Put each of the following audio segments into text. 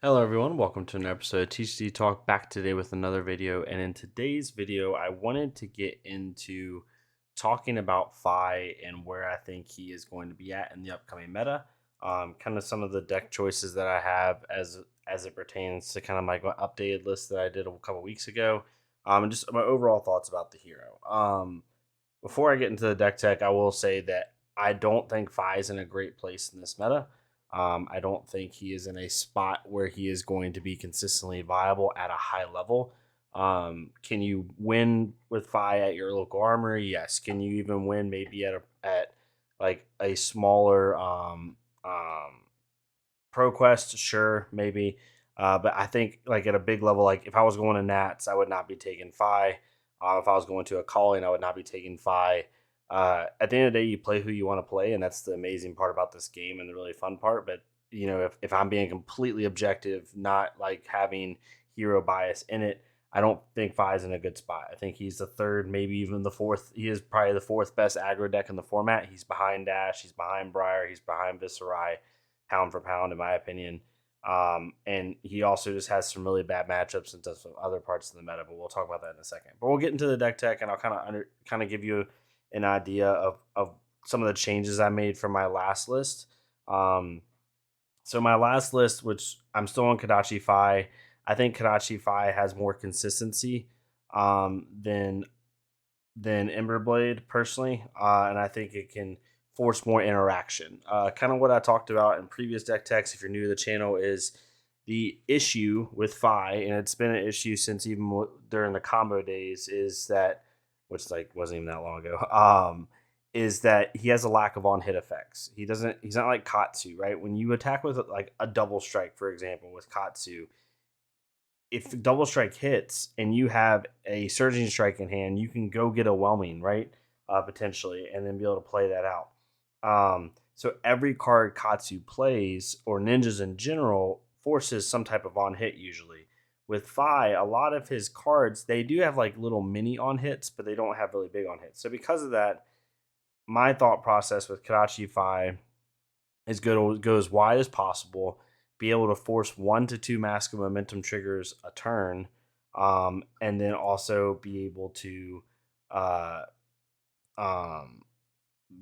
Hello everyone, welcome to an episode of TCG Talk, back today with another video. And in today's video, I wanted to get into talking about Fi and where I think he is going to be at in the upcoming meta. Kind of some of the deck choices that I have as it pertains to kind of my updated list that I did a couple weeks ago. And just my overall thoughts about the hero. Before I get into the deck tech, I will say that I don't think Fi is in a great place in this meta. I don't think he is in a spot where he is going to be consistently viable at a high level. Can you win with Fi at your local armory? Yes. Can you even win maybe at like a smaller Pro Quest? Sure, maybe. But I think like at a big level, like if I was going to Nats, I would not be taking Fi. If I was going to a calling, I would not be taking Fi. At the end of the day, you play who you want to play, and that's the amazing part about this game and the really fun part. But if I'm being completely objective, not like having hero bias in it, I don't think Fi is in a good spot. I think he's the third, maybe even the fourth. He is probably the fourth best aggro deck in the format. He's behind Dash, he's behind Briar, he's behind Viscerai, pound for pound, in my opinion. And he also just has some really bad matchups and some other parts of the meta, but we'll talk about that in a second. But we'll get into the deck tech, and I'll kind of give you an idea of some of the changes I made from my last list. So my last list, which I'm still on Kadachi Fi, I think Kadachi Fi has more consistency than Emberblade personally, and I think it can force more interaction. Kind of what I talked about in previous deck techs, if you're new to the channel, is the issue with Fi, and it's been an issue since even during the combo days, is that, which like wasn't even that long ago, is that he has a lack of on hit effects. He's not like Katsu, right? When you attack with like a double strike, for example, with Katsu, if double strike hits and you have a surging strike in hand, you can go get a whelming, right? Potentially, and then be able to play that out. So every card Katsu plays, or ninjas in general, forces some type of on hit usually. With Fi, a lot of his cards, they do have like little mini on hits, but they don't have really big on hits. So because of that, my thought process with Kadachi Fi is go as wide as possible, be able to force 1 to 2 mask of momentum triggers a turn, and then also uh, um,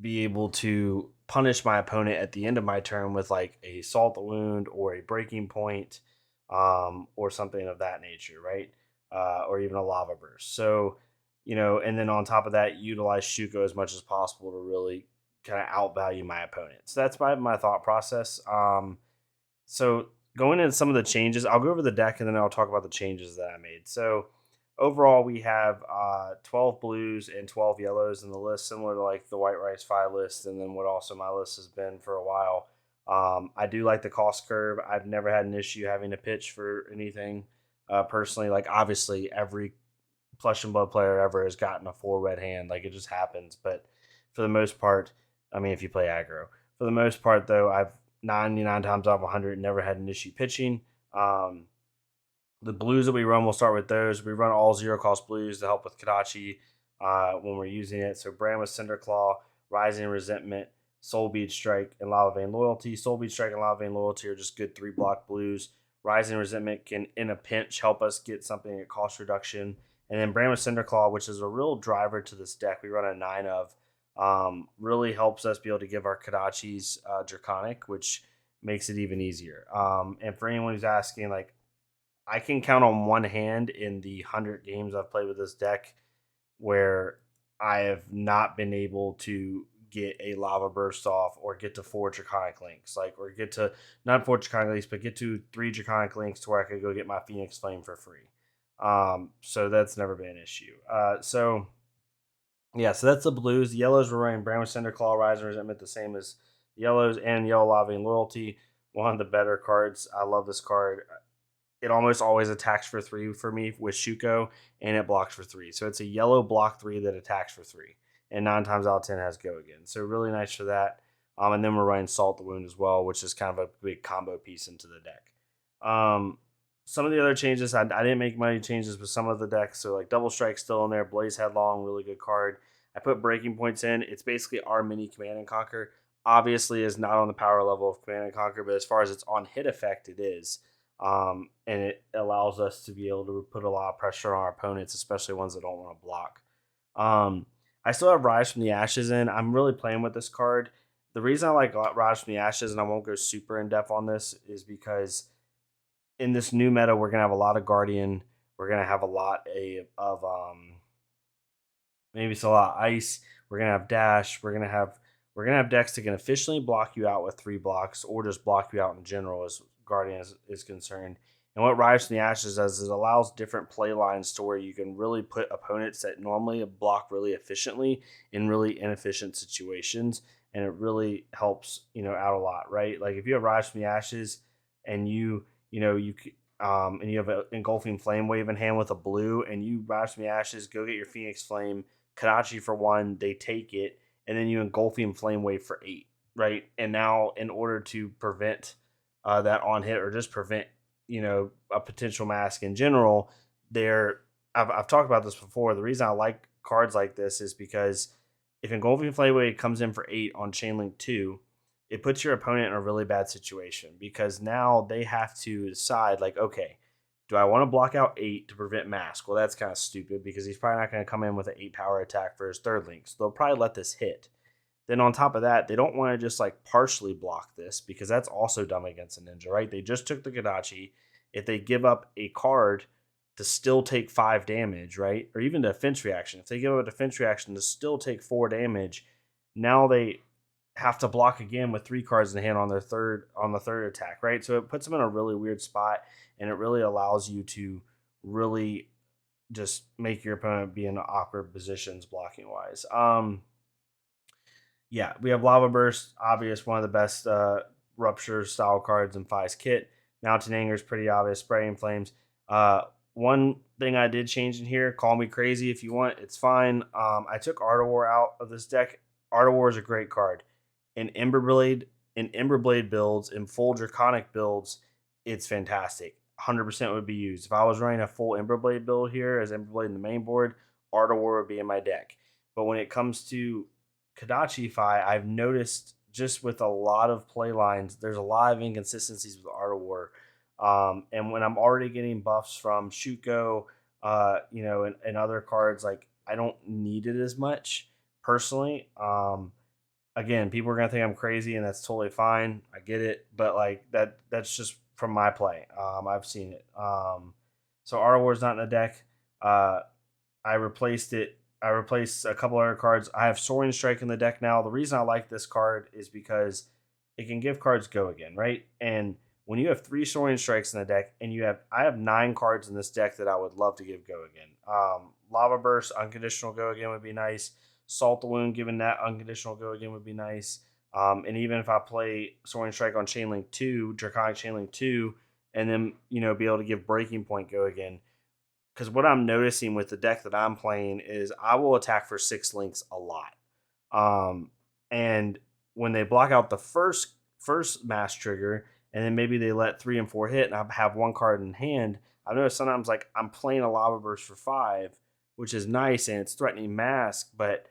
be able to punish my opponent at the end of my turn with like a salt the wound or a breaking point, or something of that nature, right? Or even a lava burst. So, and then on top of that, utilize Shuko as much as possible to really kind of outvalue my opponent. So that's my thought process. So going into some of the changes, I'll go over the deck and then I'll talk about the changes that I made. So overall, we have 12 blues and 12 yellows in the list, similar to like the White Rice Fi list, and then what also my list has been for a while. I do like the cost curve. I've never had an issue having to pitch for anything personally. Like obviously, every Flesh and Blood player ever has gotten a 4 red hand. Like it just happens. But for the most part, I mean, if you play aggro, for the most part though, I've 99 times out of 100 never had an issue pitching. Um, the blues that we run, we'll start with those. We run all zero cost blues to help with Kadachi when we're using it. So Brand with Cinderclaw, Rising Resentment, Soul Bead Strike, and Lava Vein Loyalty. Soul Bead Strike and Lava Vein Loyalty are just good 3 block blues. Rising Resentment can, in a pinch, help us get something at cost reduction. And then Brand with Cinderclaw, which is a real driver to this deck, we run a 9 of, really helps us be able to give our Kadachis Draconic, which makes it even easier. And for anyone who's asking, like, I can count on one hand in the 100 games I've played with this deck where I have not been able to get a lava burst off or get to 4 Draconic links, like, or get to not 4 Draconic links, but get to 3 Draconic links to where I could go get my Phoenix Flame for free. So that's never been an issue. So yeah, so that's the blues. The yellows were running Brown Cinderclaw, Rising Resentment, the same as yellows, and Yellow Lava and Loyalty. One of the better cards. I love this card. It almost always attacks for 3 for me with Shuko, and it blocks for 3. So it's a yellow block 3 that attacks for 3. And 9 times out of 10 has go again. So really nice for that. And then we're running Salt the Wound as well, which is kind of a big combo piece into the deck. Some of the other changes, I didn't make many changes with some of the decks. So like Double Strike still in there. Blaze Headlong, really good card. I put Breaking Points in. It's basically our mini Command and Conquer. Obviously is not on the power level of Command and Conquer, but as far as its on hit effect, it is. and it allows us to be able to put a lot of pressure on our opponents, especially ones that don't want to block. Um, I still have Rise from the Ashes in. I'm really playing with this card. The reason I like Rise from the Ashes, and I won't go super in depth on this, is because in this new meta, we're gonna have a lot of Guardian. We're gonna have a lot of maybe it's a lot of ice. We're gonna have dash. We're gonna have decks that can efficiently block you out with 3 blocks, or just block you out in general as Guardian is concerned. And what Rise from the Ashes does is it allows different play lines to where you can really put opponents that normally block really efficiently in really inefficient situations, and it really helps out a lot, right? Like if you have Rise from the Ashes and and you have an engulfing flame wave in hand with a blue, and you Rise from the Ashes, go get your Phoenix Flame Kadachi for 1, they take it, and then you engulfing flame wave for 8, right? And now, in order to prevent that on hit, or just prevent, a potential mask in general, there, I've talked about this before. The reason I like cards like this is because if engulfing flame wave comes in for 8 on Chainlink 2, it puts your opponent in a really bad situation because now they have to decide, like, okay, do I want to block out 8 to prevent mask? Well, that's kind of stupid because he's probably not going to come in with an 8 power attack for his third link. So they'll probably let this hit. Then on top of that, they don't want to just like partially block this because that's also dumb against a ninja, right? They just took the Gadachi. If they give up a card to still take 5 damage, right? Or even defense reaction. If they give up a defense reaction to still take 4 damage, now they have to block again with 3 cards in hand on the third attack, right? So it puts them in a really weird spot, and it really allows you to really just make your opponent be in awkward positions blocking wise. Yeah, we have Lava Burst, obvious, one of the best rupture style cards in Fi's kit. Mountain Anger is pretty obvious. Spraying Flames. One thing I did change in here, call me crazy if you want, it's fine. I took Art of War out of this deck. Art of War is a great card. In Emberblade builds, in full Draconic builds, it's fantastic. 100% would be used. If I was running a full Emberblade build here as Emberblade in the main board, Art of War would be in my deck. But when it comes to Kadachi Fi, I've noticed just with a lot of play lines, there's a lot of inconsistencies with Art of War. And when I'm already getting buffs from Shuko, and other cards, like I don't need it as much personally. Again, people are gonna think I'm crazy, and that's totally fine. I get it, but like that's just from my play. I've seen it. So Art of War is not in the deck. Uh, I replaced it. I replaced a couple other cards. I have Soaring Strike in the deck now. The reason I like this card is because it can give cards go again, right? And when you have 3 Soaring Strikes in the deck, and I have 9 cards in this deck that I would love to give go again. Lava Burst, unconditional go again would be nice. Salt the Wound, given that unconditional go again would be nice. And even if I play Soaring Strike on Chainlink 2, Draconic Chainlink 2, and then be able to give Breaking Point go again, because what I'm noticing with the deck that I'm playing is I will attack for 6 links a lot. And when they block out the first mass trigger, and then maybe they let 3 and 4 hit, and I have 1 card in hand, I've noticed sometimes like I'm playing a Lava Burst for 5, which is nice and it's threatening mask, but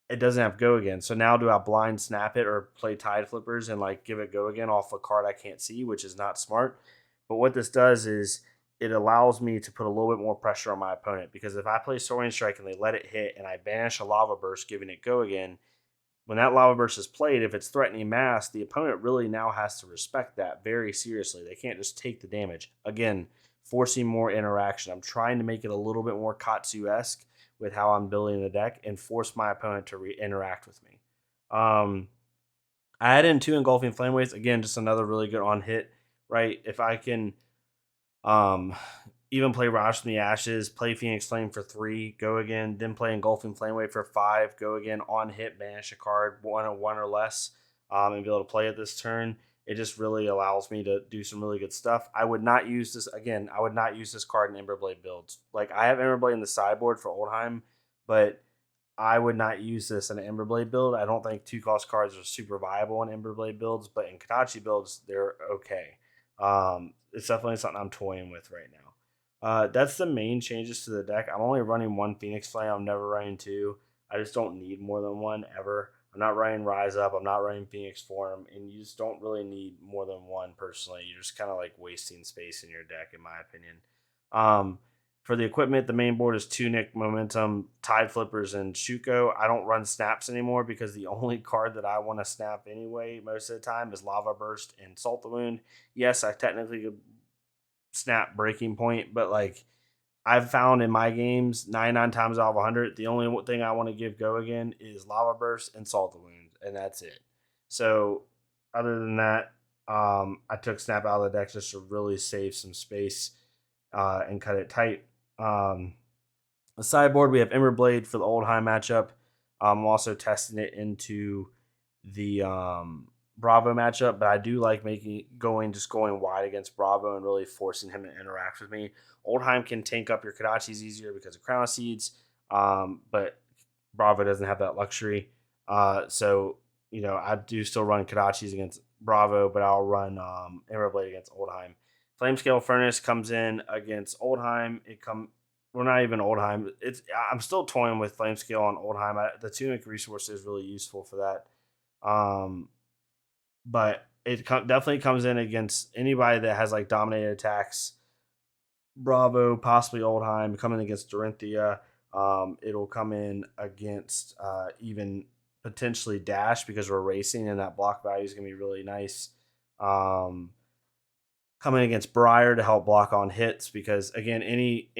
it doesn't have go again. So now do I blind snap it or play Tide Flippers and like give it go again off a card I can't see, which is not smart. But what this does is it allows me to put a little bit more pressure on my opponent, because if I play Soaring Strike and they let it hit and I banish a Lava Burst, giving it go again, when that Lava Burst is played, if it's threatening mass, the opponent really now has to respect that very seriously. They can't just take the damage. Again, forcing more interaction. I'm trying to make it a little bit more Katsu-esque with how I'm building the deck and force my opponent to interact with me. I add in 2 Engulfing Flame Waves. Again, just another really good on hit, right? If I can um, even play Rise from the Ashes, play Phoenix Flame for 3, go again, then play Engulfing Flame Wave for 5, go again, on hit, banish a card, one or less, and be able to play it this turn. It just really allows me to do some really good stuff. I would not use this, again, I would not use this card in Emberblade builds. Like, I have Emberblade in the sideboard for Oldheim, but I would not use this in an Emberblade build. I don't think 2 cost cards are super viable in Emberblade builds, but in Kadachi builds, they're okay. It's definitely something I'm toying with right now. That's the main changes to the deck. I'm only running 1 Phoenix Flame. I'm never running 2. I just don't need more than 1 ever. I'm not running Rise Up. I'm not running Phoenix Form, and you just don't really need more than one personally. You're just kind of like wasting space in your deck, in my opinion. Um, for the equipment, the main board is Tunic, Momentum, Tide Flippers, and Shuko. I don't run snaps anymore because the only card that I want to snap anyway most of the time is Lava Burst and Salt the Wound. Yes, I technically could snap Breaking Point, but like I've found in my games, 99 times out of 100, the only thing I want to give go again is Lava Burst and Salt the Wound, and that's it. So, other than that, I took Snap out of the deck just to really save some space and cut it tight. The sideboard, we have Emberblade for the Oldheim matchup. I'm also testing it into the Bravo matchup, but I do like going wide against Bravo and really forcing him to interact with me. Oldheim can tank up your Kodachis easier because of Crown Seeds, but Bravo doesn't have that luxury. So I do still run Kodachis against Bravo, but I'll run Emberblade against Oldheim. Flamescale Furnace comes in against Oldheim. We're not even Oldheim. I'm still toying with Flamescale on Oldheim. The Tunic resource is really useful for that. But definitely comes in against anybody that has like dominated attacks. Bravo, possibly Oldheim, coming against Dorinthia. It'll come in against even potentially Dash because we're racing and that block value is going to be really nice. Coming against Briar to help block on hits because again, any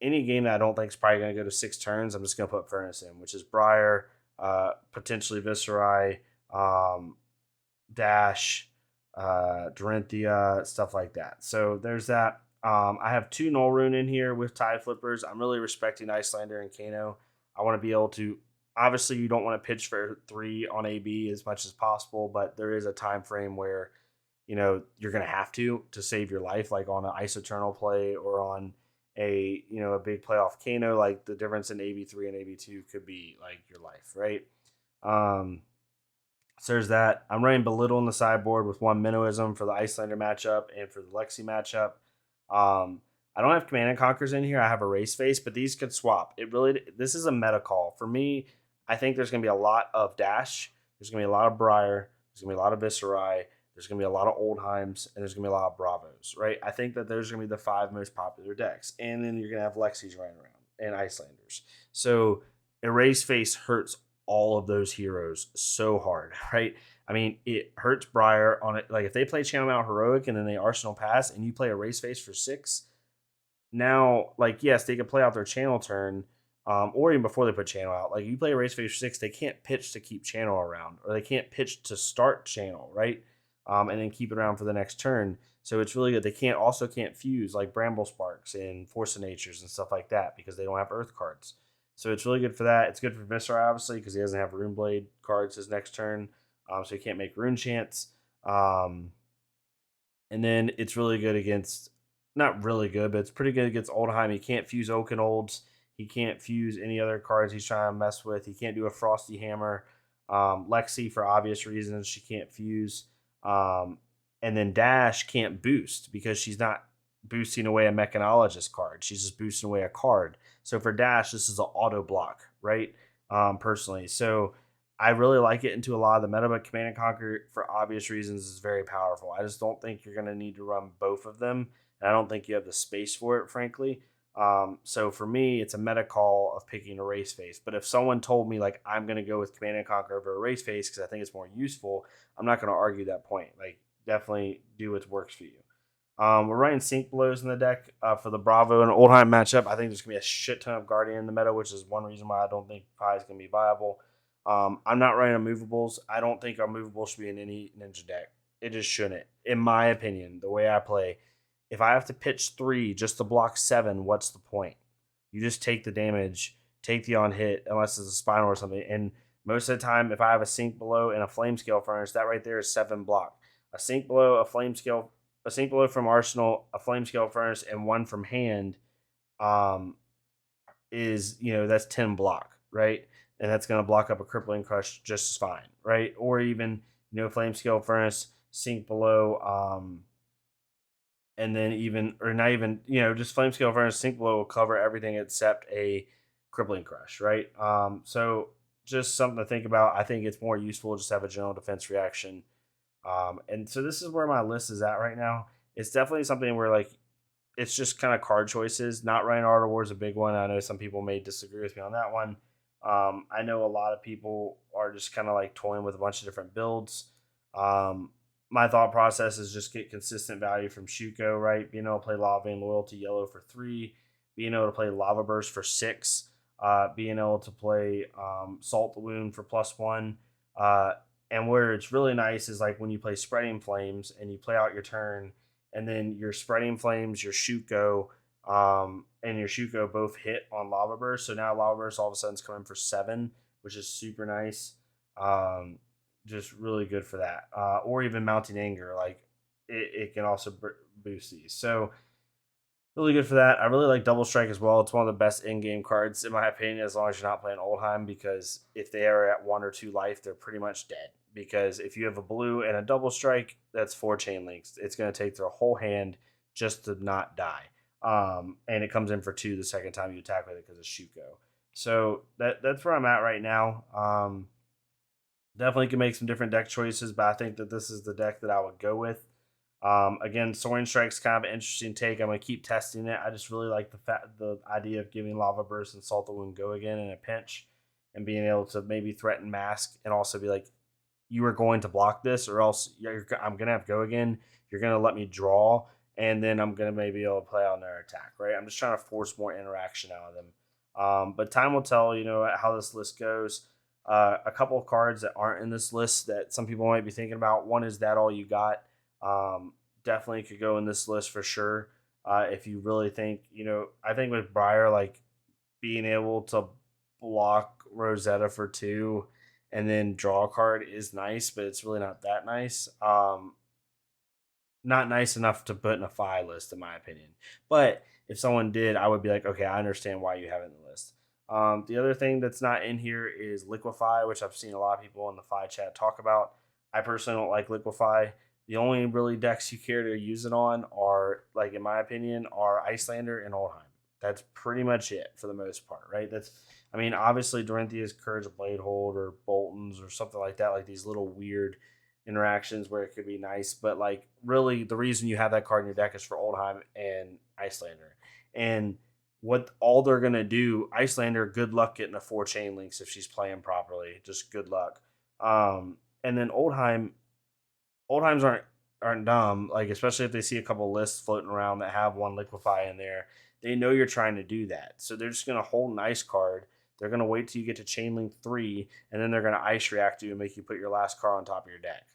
game that I don't think is probably going to go to 6 turns, I'm just going to put Furnace in, which is Briar, potentially Viscerai, Dash, Dorinthia, stuff like that. So there's that. I have 2 Null Rune in here with Tide Flippers. I'm really respecting Icelander and Kano. I want to be able to. Obviously, you don't want to pitch for 3 on AB as much as possible, but there is a time frame where you're going to have to save your life, like on an Ice Eternal play or on a big playoff Kano. Like the difference in AB3 and AB2 could be like your life, right? So there's that. I'm running Belittle in the sideboard with 1 Minnowism for the Icelander matchup and for the Lexi matchup. I don't have Command and Conquers in here. I have a Race Face, but these could swap. This is a meta call. For me, I think there's going to be a lot of Dash. There's going to be a lot of Briar. There's going to be a lot of Viscerai. There's going to be a lot of Oldheims, and there's going to be a lot of Bravos, right? I think that there's going to be the 5 most popular decks. And then you're going to have Lexis running around and Icelanders. So Erase Face hurts all of those heroes so hard, right? I mean, it hurts Briar on it. Like if they play Channel Mount Heroic and then they Arsenal Pass and you play a Race Face for 6, now, like, yes, they can play out their channel turn, or even before they put channel out. Like, you play a Race Face for 6, they can't pitch to keep channel around, or they can't pitch to start channel, right? And then keep it around for the next turn. So it's really good. They can't fuse like Bramble Sparks and Force of Natures and stuff like that because they don't have Earth cards. So it's really good for that. It's good for Viscera, obviously, because he doesn't have Rune Blade cards his next turn. So he can't make Rune Chants. And then it's really good against, not really good, but it's pretty good against Oldheim. He can't fuse Oakenolds. He can't fuse any other cards he's trying to mess with. He can't do a Frosty Hammer. Lexi, for obvious reasons, she can't fuse. And then Dash can't boost because she's not boosting away a Mechanologist card. She's just boosting away a card. So for Dash, this is an auto block, right? Personally. So I really like it into a lot of the meta, but Command and Conquer, for obvious reasons, is very powerful. I just don't think you're going to need to run both of them. And I don't think you have the space for it, frankly. So for me, it's a meta call of picking a Race Face. But if someone told me, like, I'm going to go with Command and Conquer over a Race Face because I think it's more useful, I'm not going to argue that point. Like, definitely do what works for you. We're running Sync Blows in the deck for the Bravo and Oldheim matchup. I think there's going to be a shit ton of Guardian in the meta, which is one reason why I don't think Pi is going to be viable. I'm not running Unmovables. I don't think Unmovable should be in any Ninja deck. It just shouldn't. In my opinion, the way I play, if I have to pitch 3 just to block 7, what's the point? You just take the damage, take the on hit, unless it's a Spinal or something. And most of the time, if I have a Sink Below and a Flame Scale Furnace, that right there is 7 block. A Sink Below, a Sink Below from Arsenal, a Flame Scale Furnace, and 1 from hand is, that's 10 block, right? And that's going to block up a Crippling Crush just as fine, right? Or even, Flame Scale Furnace, Sink Below, and then even, or not even, just Flame Scale Furnace, Sink Below will cover everything except a Crippling Crush, right? So just something to think about. I think it's more useful just to have a general defense reaction. And so this is where my list is at right now. It's definitely something where like it's just kind of card choices. Not running Art of War is a big one. I know some people may disagree with me on that one. I know a lot of people are just kind of like toying with a bunch of different builds. Um, my thought process is just get consistent value from Shuko, right? Being able to play Lava and Loyalty Yellow for 3, being able to play Lava Burst for 6, being able to play Salt the Wound for +1. Uh, and where it's really nice is like when you play Spreading Flames and you play out your turn, and then your Spreading Flames, your Shuko, and your Shuko both hit on Lava Burst. So now Lava Burst all of a sudden is coming for 7, which is super nice. Um, just really good for that. Or even Mounting Anger, like it can also boost these. So really good for that. I really like Double Strike as well. It's one of the best in-game cards in my opinion, as long as you're not playing Oldheim, because if they are at 1 or 2 life, they're pretty much dead. Because if you have a blue and a Double Strike, that's 4 chain links. It's going to take their whole hand just to not die. And it comes in for 2 the second time you attack with it because it's Shuko. So that's where I'm at right now. Definitely can make some different deck choices, but I think that this is the deck that I would go with. Again, Soaring Strike's kind of an interesting take. I'm gonna keep testing it. I just really like the idea of giving Lava Burst and Salt the Wound go again in a pinch, and being able to maybe threaten Mask and also be like, you are going to block this, or else I'm gonna have go again. You're gonna let me draw, and then I'm gonna maybe be able to play on their attack. Right? I'm just trying to force more interaction out of them. But time will tell. You know how this list goes. A couple of cards that aren't in this list that some people might be thinking about. One is That All You Got. Um, Definitely could go in this list for sure. If you really think, I think with Briar, like being able to block Rosetta for 2 and then draw a card is nice, but it's really not that nice. Not nice enough to put in a FI list, in my opinion. But if someone did, I would be like, okay, I understand why you have it in the list. The other thing that's not in here is Liquefy, which I've seen a lot of people in the FI chat talk about. I personally don't like Liquefy. The only really decks you care to use it on are, like in my opinion, are Icelander and Oldheim. That's pretty much it for the most part, right? I mean, obviously Dorinthia's Courage of Bladehold or Bolton's or something like that, like these little weird interactions where it could be nice. But like really the reason you have that card in your deck is for Oldheim and Icelander. And what all they're gonna do, Icelander, good luck getting a 4 chain links if she's playing properly. Just good luck. And then Oldheims aren't dumb, like especially if they see a couple lists floating around that have one Liquefy in there. They know you're trying to do that. So they're just gonna hold an ice card. They're gonna wait till you get to chain link 3, and then they're gonna ice react you and make you put your last card on top of your deck,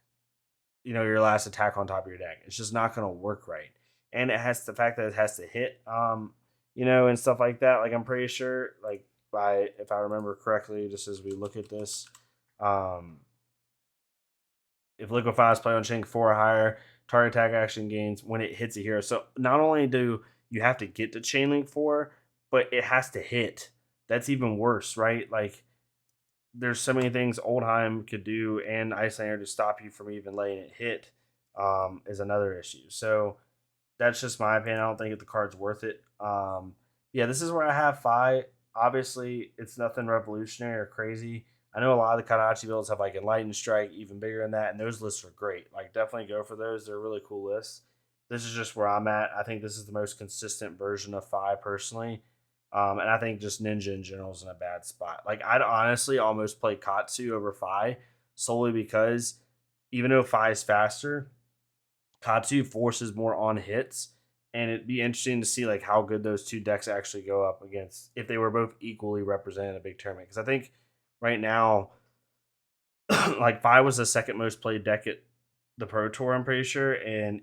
your last attack on top of your deck. It's just not going to work right. And it has the fact that it has to hit, and stuff like that. Like I'm pretty sure, like by if I remember correctly, just as we look at this, um, if Liquefy is play on chain 4 or higher, target attack action gains when it hits a hero. So not only do you have to get to chain link 4, but it has to hit. That's even worse, right? Like there's so many things Oldheim could do and Icelander to stop you from even letting it hit, is another issue. So that's just my opinion. I don't think the card's worth it. Yeah, this is where I have Fi. Obviously, it's nothing revolutionary or crazy. I know a lot of the Kadachi builds have like Enlightened Strike, even bigger than that, and those lists are great. Like, definitely go for those. They're really cool lists. This is just where I'm at. I think this is the most consistent version of Fi personally. And I think just Ninja in general is in a bad spot. Like, I'd honestly almost play Katsu over Fi solely because even though Fi is faster, Katsu forces more on hits, and it'd be interesting to see like how good those two decks actually go up against if they were both equally represented in a big tournament. Because I think right now, like Fi was the second most played deck at the Pro Tour, I'm pretty sure, and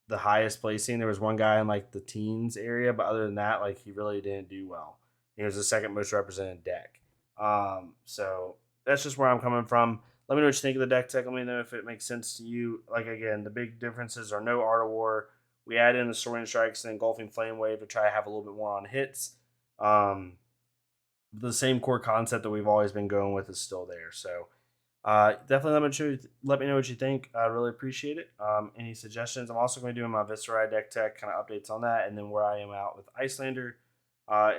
the highest placing. There was one guy in like the teens area, but other than that, like he really didn't do well. He was the second most represented deck. So that's just where I'm coming from. Let me know what you think of the deck tech. Let me know if it makes sense to you. Like again, the big differences are no Art of War. We add in the Soaring Strikes and Engulfing Flame Wave to try to have a little bit more on hits. Um, the same core concept that we've always been going with is still there. So definitely let me know what you think. I really appreciate it. Any suggestions? I'm also going to be doing my Viscerai deck tech kind of updates on that, and then where I am out with Icelander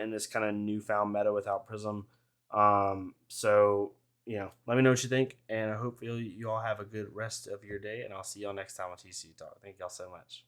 in this kind of newfound meta without Prism. So let me know what you think, and I hope you all have a good rest of your day. And I'll see y'all next time on TC Talk. Thank y'all so much.